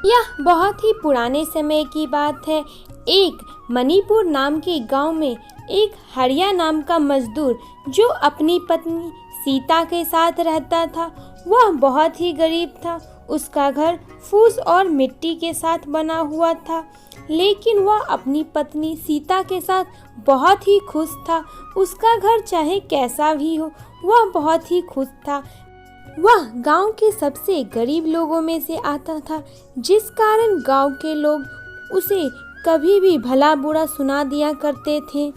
यह बहुत ही पुराने समय की बात है। एक मणिपुर नाम के गांव में एक हरिया नाम का मजदूर जो अपनी पत्नी सीता के साथ रहता था, वह बहुत ही गरीब था। उसका घर फूस और मिट्टी के साथ बना हुआ था, लेकिन वह अपनी पत्नी सीता के साथ बहुत ही खुश था। उसका घर चाहे कैसा भी हो, वह बहुत ही खुश था। वह गांव के सबसे गरीब लोगों में से आता था, जिस कारण गांव के लोग उसे कभी भी भला बुरा सुना दिया करते थे।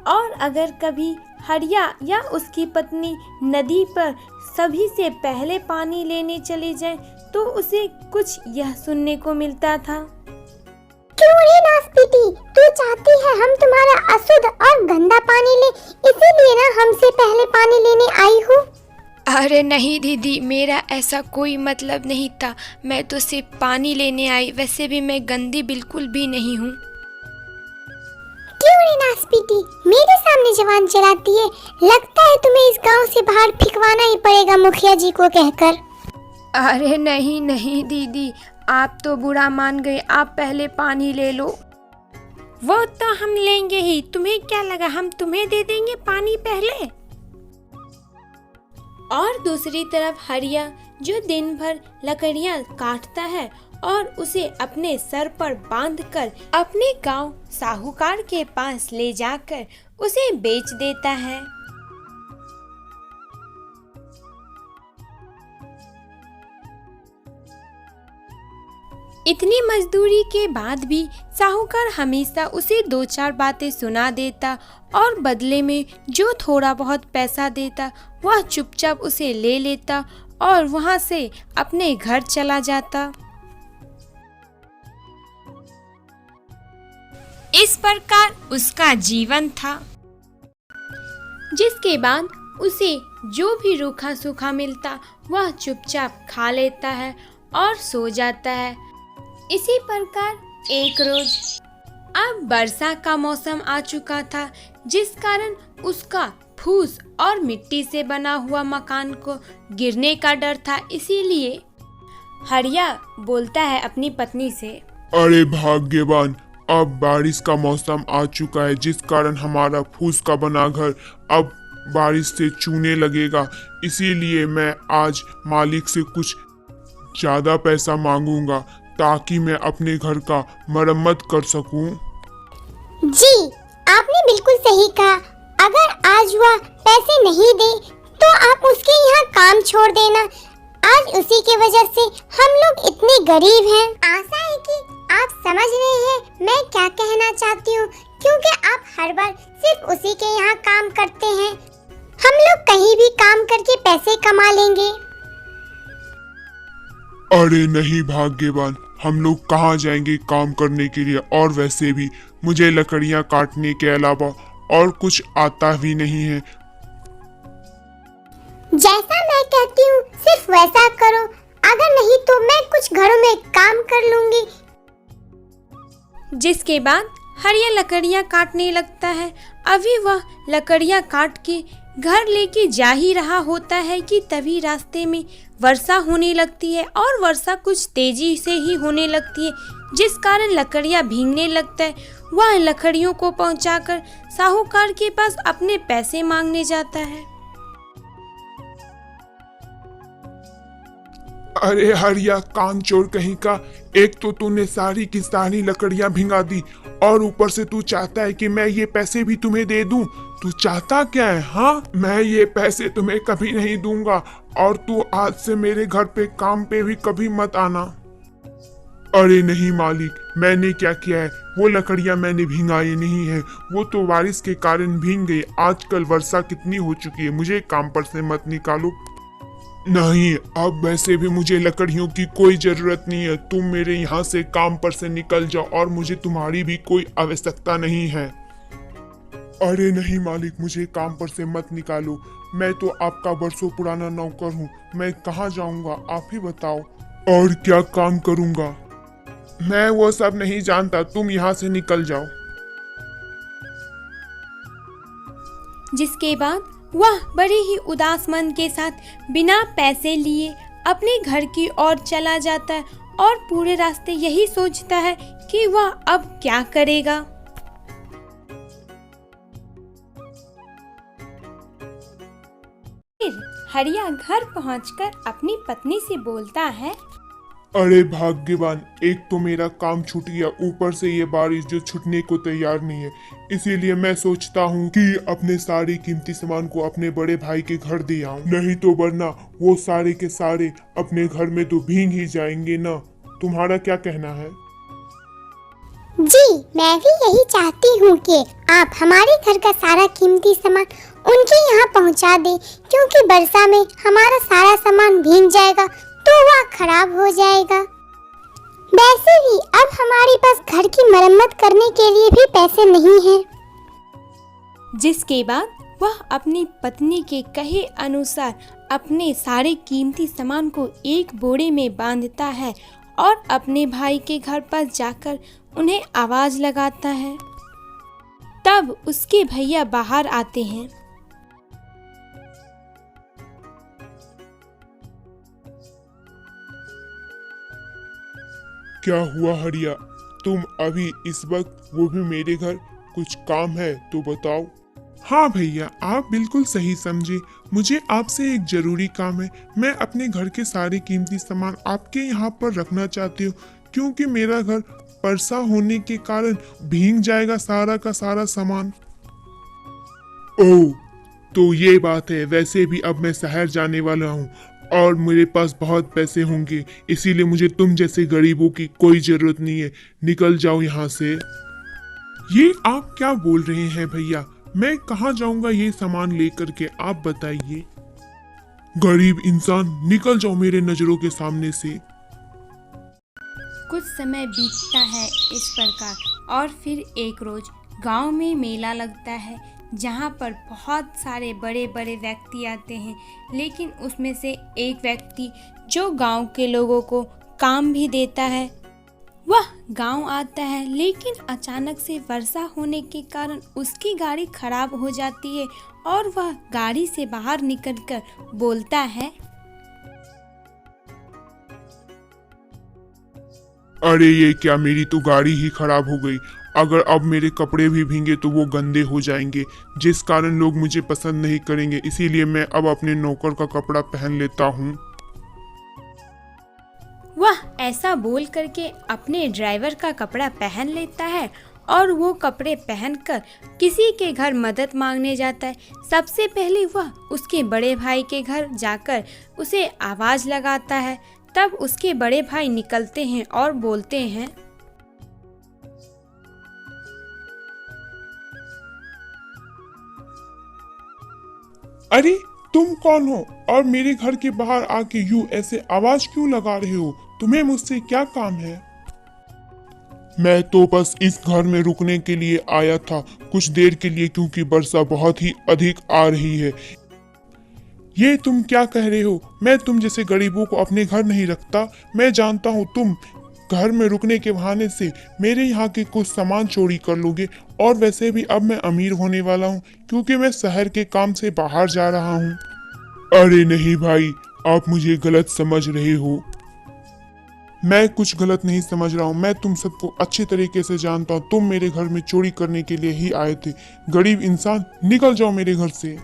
और अगर कभी हरिया या उसकी पत्नी नदी पर सभी से पहले पानी लेने चली जाए तो उसे कुछ यह सुनने को मिलता था। क्यों रे नासपीटी, तू चाहती है हम तुम्हारा अशुद्ध और गंदा पानी ले, इसीलिए ना हमसे पहले पानी लेने आई हो। अरे नहीं दीदी, मेरा ऐसा कोई मतलब नहीं था। मैं तो सिर्फ पानी लेने आई, वैसे भी मैं गंदी बिल्कुल भी नहीं हूँ। क्यों रे नासपीटी, मेरे सामने जबान चलाती है। लगता है तुम्हें इस गांव से बाहर फिकवाना ही पड़ेगा मुखिया जी को कहकर। अरे नहीं नहीं दीदी, आप तो बुरा मान गए। आप पहले पानी ले लो। वो तो हम लेंगे ही, तुम्हें क्या लगा हम तुम्हें दे देंगे पानी पहले। और दूसरी तरफ हरिया जो दिन भर लकड़ियां काटता है और उसे अपने सर पर बांधकर अपने गांव साहूकार के पास ले जाकर उसे बेच देता है। इतनी मजदूरी के बाद भी साहूकार हमेशा उसे 2-4 बातें सुना देता और बदले में जो थोड़ा बहुत पैसा देता वह चुपचाप उसे ले लेता और वहां से अपने घर चला जाता। इस प्रकार उसका जीवन था, जिसके बाद उसे जो भी रूखा सूखा मिलता वह चुपचाप खा लेता है और सो जाता है। इसी प्रकार एक रोज अब वर्षा का मौसम आ चुका था, जिस कारण उसका फूस और मिट्टी से बना हुआ मकान को गिरने का डर था। इसीलिए हरिया बोलता है अपनी पत्नी से, अरे भाग्यवान, अब बारिश का मौसम आ चुका है, जिस कारण हमारा फूस का बना घर अब बारिश से चूने लगेगा। इसीलिए मैं आज मालिक से कुछ ज्यादा पैसा मांगूंगा ताकि मैं अपने घर का मरम्मत कर सकूं। जी, आपने बिल्कुल सही कहा। अगर आज वह पैसे नहीं दे तो आप उसके यहाँ काम छोड़ देना। आज उसी की वजह से हम लोग इतने गरीब हैं। आशा है कि आप समझ रहे हैं मैं क्या कहना चाहती हूँ, क्योंकि आप हर बार सिर्फ उसी के यहाँ काम करते हैं। हम लोग कहीं भी काम करके पैसे कमा लेंगे। अरे नहीं भाग्यवान, हम लोग कहाँ जाएंगे काम करने के लिए, और वैसे भी मुझे लकड़ियाँ काटने के अलावा और कुछ आता भी नहीं है। जैसा मैं कहती हूँ सिर्फ वैसा करो, अगर नहीं तो मैं कुछ घरों में काम कर लूंगी। जिसके बाद हरिया लकड़ियाँ काटने लगता है। अभी वह लकड़ियाँ काट के घर लेके जा ही रहा होता है कि तभी रास्ते में वर्षा होने लगती है और वर्षा कुछ तेजी से ही होने लगती है, जिस कारण लकड़ियाँ भीगने लगता है। वह लकड़ियों को पहुंचाकर साहूकार के पास अपने पैसे मांगने जाता है। अरे हरिया कान चोर कहीं का, एक तो तूने सारी की सारी लकड़ियां भिंगा दी और ऊपर से तू चाहता है कि मैं ये पैसे भी तुम्हें दे दूं। तू चाहता क्या है? हाँ, मैं ये पैसे तुम्हें कभी नहीं दूंगा और तू आज से मेरे घर पे काम पे भी कभी मत आना। अरे नहीं मालिक, मैंने क्या किया है? वो लकड़ियां मैंने भिंगाई नहीं है, वो तो बारिश के कारण भीग गई। आजकल वर्षा कितनी हो चुकी है, मुझे काम पर से मत निकालो। नहीं, अब वैसे भी मुझे लकड़ियों की कोई जरूरत नहीं है। तुम मेरे यहाँ से काम पर से निकल जाओ और मुझे तुम्हारी भी कोई आवश्यकता नहीं है। अरे नहीं मालिक, मुझे काम पर से मत निकालो। मैं तो आपका बरसों पुराना नौकर हूँ, मैं कहाँ जाऊँगा आप ही बताओ। और क्या काम करूँगा? मैं वो सब नहीं जानता, तुम यहाँ से निकल जाओ। जिसके बाद वह बड़े ही उदास मन के साथ बिना पैसे लिए अपने घर की ओर चला जाता है और पूरे रास्ते यही सोचता है कि वह अब क्या करेगा। फिर हरिया घर पहुंचकर अपनी पत्नी से बोलता है, अरे भाग्यवान, एक तो मेरा काम छूट गया, ऊपर से ये बारिश जो छूटने को तैयार नहीं है। इसीलिए मैं सोचता हूँ कि अपने सारे कीमती सामान को अपने बड़े भाई के घर दे आऊं, नहीं तो वरना वो सारे के सारे अपने घर में तो भीग ही जाएंगे ना। तुम्हारा क्या कहना है? जी, मैं भी यही चाहती हूँ कि आप हमारे घर का सारा कीमती सामान उनके यहाँ पहुँचा दें, क्योंकि वर्षा में हमारा सारा सामान भीग जाएगा तो वह खराब हो जाएगा। वैसे भी अब हमारे पास घर की मरम्मत करने के लिए भी पैसे नहीं हैं। जिसके बाद वह अपनी पत्नी के कहे अनुसार अपने सारे कीमती सामान को एक बोरे में बांधता है और अपने भाई के घर पर जाकर उन्हें आवाज लगाता है। तब उसके भैया बाहर आते हैं। क्या हुआ हरिया, तुम अभी इस वक्त, वो भी मेरे घर, कुछ काम है तो बताओ। हाँ भैया, आप बिल्कुल सही समझे, मुझे आपसे एक जरूरी काम है। मैं अपने घर के सारे कीमती सामान आपके यहाँ पर रखना चाहती हूँ, क्योंकि मेरा घर वर्षा होने के कारण भीग जाएगा सारा का सारा सामान। ओह, तो ये बात है। वैसे भी अब मैं शहर जाने वाला हूँ और मेरे पास बहुत पैसे होंगे, इसीलिए मुझे तुम जैसे गरीबों की कोई जरूरत नहीं है। निकल जाओ यहाँ से। ये आप क्या बोल रहे हैं भैया? मैं कहाँ जाऊंगा ये सामान लेकर के, आप बताइए। गरीब इंसान, निकल जाओ मेरे नजरों के सामने से। कुछ समय बीतता है इस प्रकार और फिर एक रोज गांव में मेला लगता है, जहां पर बहुत सारे बड़े बड़े व्यक्ति आते हैं। लेकिन उसमें से एक व्यक्ति जो गांव के लोगों को काम भी देता है, वह गांव आता है, लेकिन अचानक से वर्षा होने के कारण उसकी गाड़ी खराब हो जाती है और वह गाड़ी से बाहर निकलकर बोलता है, अरे ये क्या, मेरी तो गाड़ी ही खराब हो गई। अगर अब मेरे कपड़े भी भींगे तो वो गंदे हो जाएंगे, जिस कारण लोग मुझे पसंद नहीं करेंगे। इसीलिए मैं अब अपने नौकर का कपड़ा पहन लेता हूँ। वह ऐसा बोल करके अपने ड्राइवर का कपड़ा पहन लेता है और वो कपड़े पहनकर किसी के घर मदद मांगने जाता है। सबसे पहले वह उसके बड़े भाई के घर जाकर उसे आवाज लगाता है। तब उसके बड़े भाई निकलते हैं और बोलते हैं, अरे तुम कौन हो और मेरे घर के बाहर आके यूं ऐसे आवाज क्यों लगा रहे हो? तुम्हें मुझसे क्या काम है? मैं तो बस इस घर में रुकने के लिए आया था, कुछ देर के लिए, क्योंकि वर्षा बहुत ही अधिक आ रही है। ये तुम क्या कह रहे हो? मैं तुम जैसे गरीबों को अपने घर नहीं रखता। मैं जानता हूँ तुम घर में रुकने के बहाने से मेरे यहाँ के कुछ सामान चोरी कर लोगे, और वैसे भी अब मैं अमीर होने वाला हूँ, क्योंकि मैं शहर के काम से बाहर जा रहा हूँ। अरे नहीं भाई, आप मुझे गलत समझ रहे हो। मैं कुछ गलत नहीं समझ रहा हूँ। मैं तुम सबको अच्छे तरीके से जानता हूँ। तुम मेरे घर में चोरी करने के लिए ही आए थे। गरीब इंसान, निकल जाओ मेरे घर से।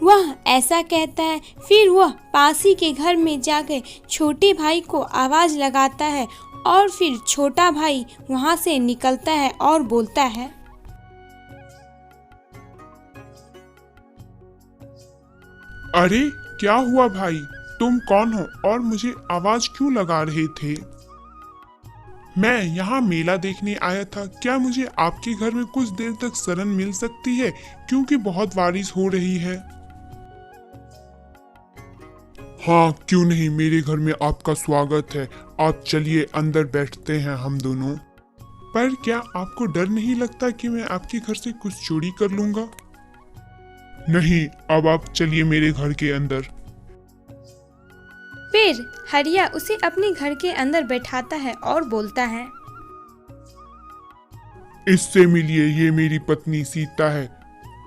वह ऐसा कहता है। फिर वह पास ही के घर में जाकर छोटे भाई को आवाज लगाता है और फिर छोटा भाई वहां से निकलता है और बोलता है, अरे क्या हुआ भाई, तुम कौन हो और मुझे आवाज क्यों लगा रहे थे? मैं यहाँ मेला देखने आया था। क्या मुझे आपके घर में कुछ देर तक शरण मिल सकती है, क्योंकि बहुत बारिश हो रही है? हाँ क्यों नहीं, मेरे घर में आपका स्वागत है। आप चलिए अंदर बैठते हैं हम दोनों। पर क्या आपको डर नहीं लगता कि मैं आपके घर से कुछ चोरी कर लूंगा? नहीं, अब आप चलिए मेरे घर के अंदर। फिर हरिया उसे अपने घर के अंदर बैठाता है और बोलता है, इससे मिलिए, ये मेरी पत्नी सीता है।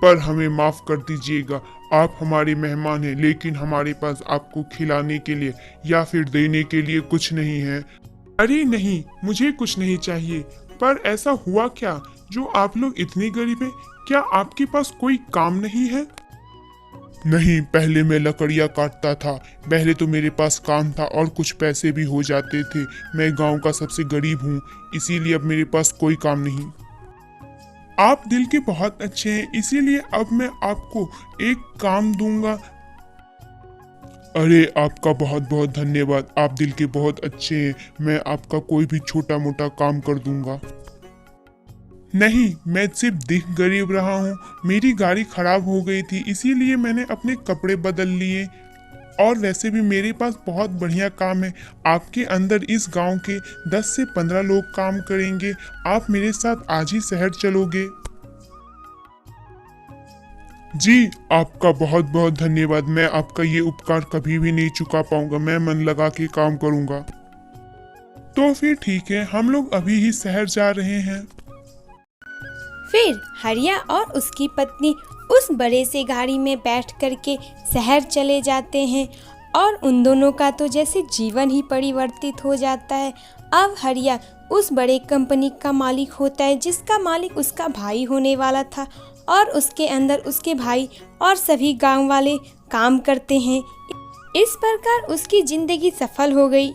पर हमें माफ कर दीजिएगा, आप हमारे मेहमान हैं, लेकिन हमारे पास आपको खिलाने के लिए या फिर देने के लिए कुछ नहीं है। अरे नहीं, मुझे कुछ नहीं चाहिए। पर ऐसा हुआ क्या जो आप लोग इतने गरीब हैं? क्या आपके पास कोई काम नहीं है? नहीं, पहले मैं लकड़ियाँ काटता था। पहले तो मेरे पास काम था और कुछ पैसे भी हो जाते थे। मैं गांव का सबसे गरीब हूँ, इसीलिए अब मेरे पास कोई काम नहीं। आप दिल के बहुत अच्छे हैं, इसीलिए अब मैं आपको एक काम दूंगा। अरे आपका बहुत बहुत धन्यवाद, आप दिल के बहुत अच्छे हैं। मैं आपका कोई भी छोटा मोटा काम कर दूंगा। नहीं, मैं सिर्फ दिख गरीब रहा हूँ। मेरी गाड़ी खराब हो गई थी, इसीलिए मैंने अपने कपड़े बदल लिए। और वैसे भी मेरे पास बहुत बढ़िया काम है। आपके अंदर इस गांव के 10 से 15 लोग काम करेंगे। आप मेरे साथ आज ही शहर चलोगे? जी, आपका बहुत बहुत धन्यवाद। मैं आपका ये उपकार कभी भी नहीं चुका पाऊंगा। मैं मन लगा के काम करूंगा। तो फिर ठीक है, हम लोग अभी ही शहर जा रहे हैं। फिर हरिया और उसकी पत्नी उस बड़े से गाड़ी में बैठ करके शहर चले जाते हैं और उन दोनों का तो जैसे जीवन ही परिवर्तित हो जाता है। अब हरिया उस बड़े कंपनी का मालिक होता है, जिसका मालिक उसका भाई होने वाला था और उसके अंदर उसके भाई और सभी गांव वाले काम करते हैं। इस प्रकार उसकी जिंदगी सफल हो गई।